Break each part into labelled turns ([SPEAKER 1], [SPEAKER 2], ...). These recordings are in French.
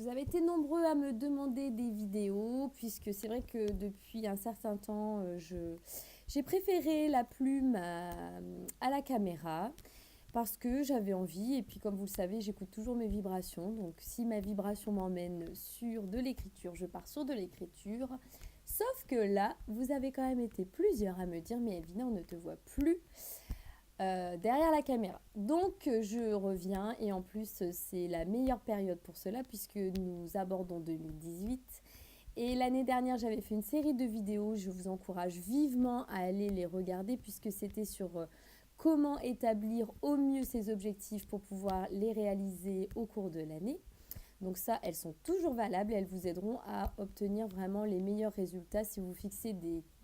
[SPEAKER 1] vous avez été nombreux à me demander des vidéos, puisque c'est vrai que depuis un certain temps, j'ai préféré la plume à la caméra, parce que j'avais envie, et puis comme vous le savez, j'écoute toujours mes vibrations, donc si ma vibration m'emmène sur de l'écriture, je pars sur de l'écriture. Sauf que là, vous avez quand même été plusieurs à me dire, mais Elvina, on ne te voit plus derrière la caméra. Donc je reviens et en plus c'est la meilleure période pour cela puisque nous abordons 2018 et l'année dernière j'avais fait une série de vidéos, je vous encourage vivement à aller les regarder puisque c'était sur comment établir au mieux ses objectifs pour pouvoir les réaliser au cours de l'année. Donc ça, elles sont toujours valables et elles vous aideront à obtenir vraiment les meilleurs résultats si vous fixez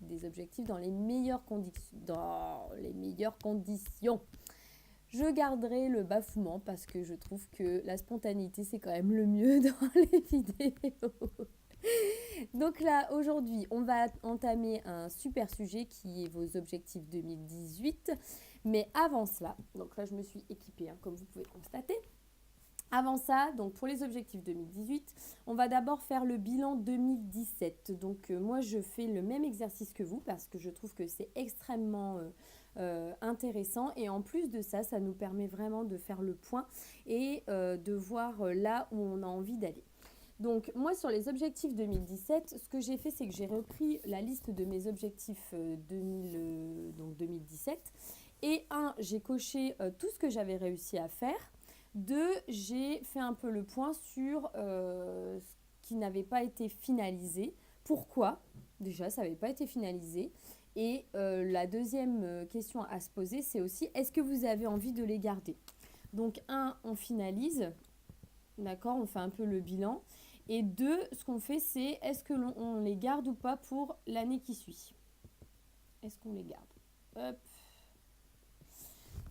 [SPEAKER 1] des objectifs dans les meilleures conditions. Je garderai le bafouement parce que je trouve que la spontanéité, c'est quand même le mieux dans les vidéos. Donc là, aujourd'hui, on va entamer un super sujet qui est vos objectifs 2018. Mais avant cela, donc là, je me suis équipée, comme vous pouvez constater. Avant ça, donc pour les objectifs 2018, on va d'abord faire le bilan 2017. Donc moi, je fais le même exercice que vous parce que je trouve que c'est extrêmement intéressant. Et en plus de ça, ça nous permet vraiment de faire le point et de voir là où on a envie d'aller. Donc moi, sur les objectifs 2017, ce que j'ai fait, c'est que j'ai repris la liste de mes objectifs 2017. Et j'ai coché tout ce que j'avais réussi à faire. Deux, j'ai fait un peu le point sur ce qui n'avait pas été finalisé. Pourquoi? Déjà, ça n'avait pas été finalisé. Et la deuxième question à se poser, c'est aussi, est-ce que vous avez envie de les garder? Donc, on finalise, d'accord, on fait un peu le bilan. Et deux, ce qu'on fait, c'est, est-ce que on les garde ou pas pour l'année qui suit? Est-ce qu'on les garde? Hop.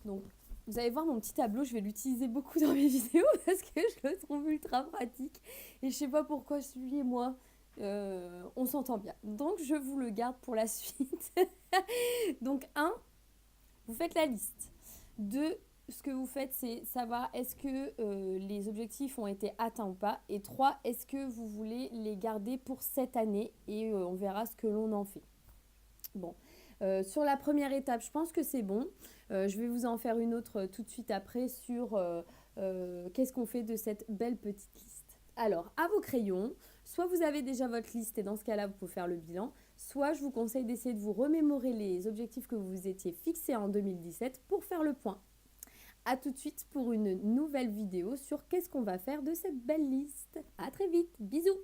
[SPEAKER 1] Donc, vous allez voir mon petit tableau, je vais l'utiliser beaucoup dans mes vidéos parce que je le trouve ultra pratique. Et je sais pas pourquoi celui et moi, on s'entend bien. Donc je vous le garde pour la suite. Donc vous faites la liste. 2, ce que vous faites, c'est savoir est-ce que les objectifs ont été atteints ou pas. Et 3, est-ce que vous voulez les garder pour cette année et on verra ce que l'on en fait. Bon. Sur la première étape, je pense que c'est bon. Je vais vous en faire une autre tout de suite après sur qu'est-ce qu'on fait de cette belle petite liste. Alors, à vos crayons, soit vous avez déjà votre liste et dans ce cas-là, vous pouvez faire le bilan, soit je vous conseille d'essayer de vous remémorer les objectifs que vous vous étiez fixés en 2017 pour faire le point. A tout de suite pour une nouvelle vidéo sur qu'est-ce qu'on va faire de cette belle liste. À très vite, bisous!